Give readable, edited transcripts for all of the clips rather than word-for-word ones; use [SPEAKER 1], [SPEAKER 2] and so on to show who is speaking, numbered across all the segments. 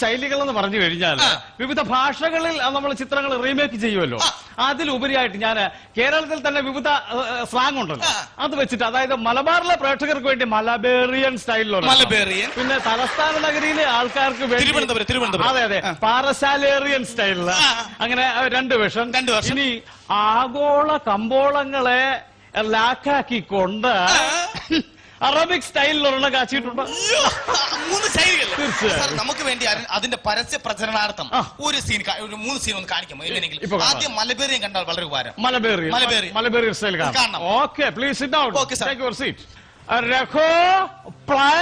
[SPEAKER 1] ശൈലികൾ എന്ന് പറഞ്ഞു കഴിഞ്ഞാൽ വിവിധ ഭാഷകളിൽ നമ്മൾ ചിത്രങ്ങൾ റീമേക്ക് ചെയ്യുമല്ലോ. അതിലുപരിയായിട്ട് ഞാൻ കേരളത്തിൽ തന്നെ വിവിധ സ്ലാങ് ഉണ്ടല്ലോ, അത് വെച്ചിട്ട് അതായത് മലബാറിലെ പ്രേക്ഷകർക്ക് വേണ്ടി മലബേറിയൻ സ്റ്റൈലിലുള്ള, പിന്നെ തലസ്ഥാന നഗരിയിലെ ആൾക്കാർക്ക് വേണ്ടി അതെ അതെ പാറശാലേറിയൻ സ്റ്റൈലില്, അങ്ങനെ രണ്ട് വേഷം. ഇനി ആഗോള കമ്പോളങ്ങളെ ലാക്കാക്കിക്കൊണ്ട് അറബിക് സ്റ്റൈലിലുള്ള കാച്ചിട്ടുണ്ട്.
[SPEAKER 2] 3 ശൈലികൾ നമുക്ക് വേണ്ടി അതിന്റെ പരസ്യ പ്രചരണാർത്ഥം ഒരു 3 സീൻ ഒന്ന് കാണിക്കാം. എങ്ങനെയെങ്കിലും ആദ്യം മലബേറിയൻ കണ്ടാൽ വളരെ ഉപകാരം.
[SPEAKER 1] മലബേറിയൻ സ്റ്റൈൽ കാണാം. Okay, please sit down. Take your seat. രഖോ പ്ലേ.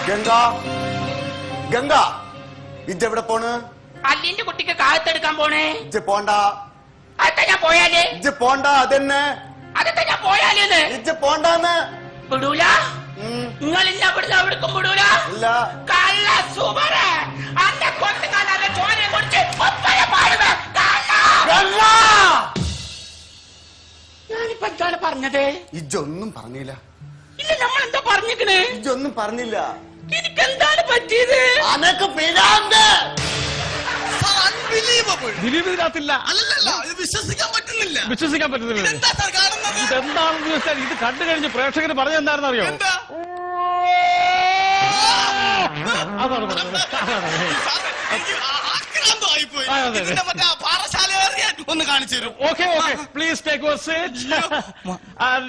[SPEAKER 3] ഗംഗ ഗംഗ ഇതെവിടെ പോണ്?
[SPEAKER 4] അല്ലിന്റെ കുട്ടിക്ക് കാലത്തെടുക്കാൻ പോണേ.
[SPEAKER 3] ഇജ്ജ് പോണ്ട.
[SPEAKER 4] അതെ ഞാൻ പോയാലേ?
[SPEAKER 3] ഇജ്ജ് പോണ്ട. അതെന്നെ
[SPEAKER 4] അതെ ഞാൻ പോയാലേ?
[SPEAKER 3] ഇജ്ജ് പോണ്ടാന്ന്
[SPEAKER 4] വിടൂല. നിങ്ങൾ ഇല്ല ഇവിടുന്ന് എവിടേക്കും വിടൂല.
[SPEAKER 3] ഇല്ല.
[SPEAKER 4] കള്ള സുബറ അന്റെ കൊണ്ടുകാലെ ചോനെ കുറിച്ച് ഒപ്പന പാടുക. ഞാനിപ്പോ എന്താണ് പറഞ്ഞത്?
[SPEAKER 3] ഇജ്ജൊന്നും പറഞ്ഞില്ല.
[SPEAKER 4] ഇല്ല, നമ്മൾ എന്താ പറഞ്ഞിരിക്കണേ?
[SPEAKER 3] ഇജ്ജൊന്നും പറഞ്ഞില്ല.
[SPEAKER 4] എനിക്ക് എന്താണ് പറ്റിയത്?
[SPEAKER 3] അനക്ക് പിരാന്ത്.
[SPEAKER 1] ദിലീപിനകത്തില്ല.
[SPEAKER 2] വിശ്വസിക്കാൻ പറ്റുന്നില്ല.
[SPEAKER 1] ഇതെന്താണെന്ന് വെച്ചാൽ ഇത് കണ്ടു കഴിഞ്ഞ് പ്രേക്ഷകര് പറഞ്ഞെന്താണെന്ന് അറിയോ? അതാണ്
[SPEAKER 2] ഒന്ന് കാണിച്ചു തരും.
[SPEAKER 1] Okay okay, please take your seat.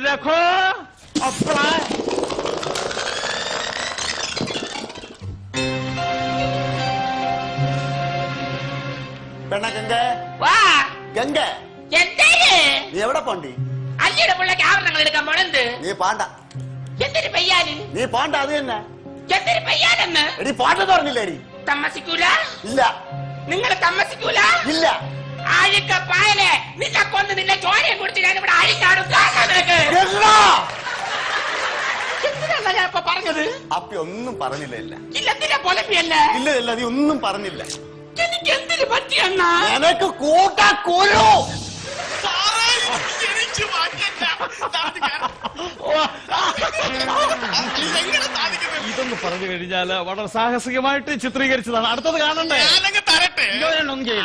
[SPEAKER 1] രഖോ അപ്ലൈ.
[SPEAKER 3] പെണ്ണ ഗംഗ ഗംഗ
[SPEAKER 4] നീ
[SPEAKER 3] എവിടെ പോണ്ടി?
[SPEAKER 4] അല്ലിയുടെ പിള്ളേക്ക് ആഭരണങ്ങൾ എടുക്കാൻ പോണെന്ത്?
[SPEAKER 3] നീ പാണ്ട.
[SPEAKER 4] എന്തൊരു പയ്യാന്?
[SPEAKER 3] നീ പാണ്ട. അത് തന്നെ.
[SPEAKER 4] എന്തൊരു പയ്യാനെന്ന്?
[SPEAKER 3] എടി പാണ്ടെന്ന് പറഞ്ഞില്ലേടി?
[SPEAKER 4] താമസിക്കൂല?
[SPEAKER 3] ഇല്ല.
[SPEAKER 4] നിങ്ങൾ താമസിക്കൂല?
[SPEAKER 3] ഇല്ല.
[SPEAKER 4] ആഴിക്ക പായലെ നിന്നെ കൊന്ന് നിന്നെ ചോരയെ കുടിച്ച് ഞാനിവിടെ അഴിഞ്ഞാടും. എന്തിനാ ഞാൻ ഇപ്പൊ പറഞ്ഞത്?
[SPEAKER 3] അപ്പി ഒന്നും പറഞ്ഞില്ല. ഇല്ല
[SPEAKER 4] ഇല്ല, എന്തിനാ പൊലപ്പിയല്ല?
[SPEAKER 3] ഇല്ല ഇല്ല, നീ ഒന്നും പറഞ്ഞില്ല.
[SPEAKER 4] എനിക്ക് എന്തിനു പറ്റിയെന്നാ?
[SPEAKER 3] എനക്ക് കൂട്ടാക്കൊരു
[SPEAKER 1] ഇതൊന്ന് പറഞ്ഞു കഴിഞ്ഞാല് വളരെ സാഹസികമായിട്ട് ചിത്രീകരിച്ചതാണ്. അടുത്തത് കാണണ്ടേ?
[SPEAKER 2] തരട്ടെ.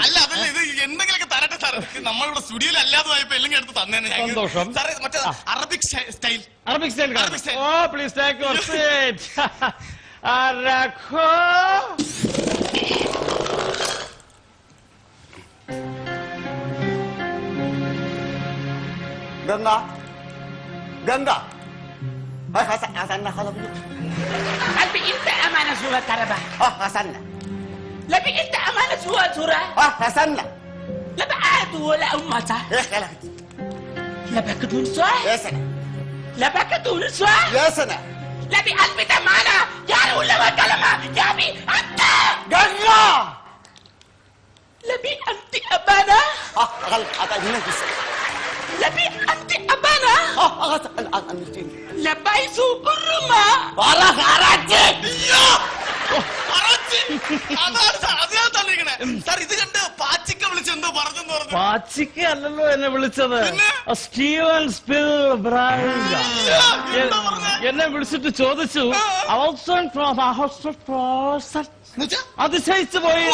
[SPEAKER 2] അല്ല, അതല്ല, ഇത് എന്തെങ്കിലുമൊക്കെ തരട്ടെ സാർ. നമ്മളിവിടെ സ്റ്റുഡിയോയിൽ അല്ലാതെ പോയപ്പോ എല്ലാം എടുത്ത് തന്നെ.
[SPEAKER 1] സന്തോഷം.
[SPEAKER 2] മറ്റേ Arabic style.
[SPEAKER 1] Oh please take your seat. രഖോ
[SPEAKER 3] ഗംഗ ഗംഗ حسنا خلاص.
[SPEAKER 4] لبي انت امانه سوى كربه.
[SPEAKER 3] حسنا.
[SPEAKER 4] لبي انت امانه سوى سوره.
[SPEAKER 3] حسنا.
[SPEAKER 4] لبي عاد ولا امته.
[SPEAKER 3] ايه خلاص.
[SPEAKER 4] لبك دون سوى.
[SPEAKER 3] يا سنة.
[SPEAKER 4] لبك دون سوى.
[SPEAKER 3] يا سنة.
[SPEAKER 4] لبي قلبي تمانا يا ولا ما كلمه يا بي انت.
[SPEAKER 3] جنة.
[SPEAKER 4] لبي انت امانه.
[SPEAKER 3] غلط هنا في
[SPEAKER 4] لبي انت امانه. لبيس الرمى.
[SPEAKER 3] والله خرجت.
[SPEAKER 1] പാച്ചിക്ക അല്ലല്ലോ എന്നെ വിളിച്ചത്, സ്റ്റീവൻ എന്നെ വിളിച്ചിട്ട് ചോദിച്ചു അതിശയിച്ചു പോയി.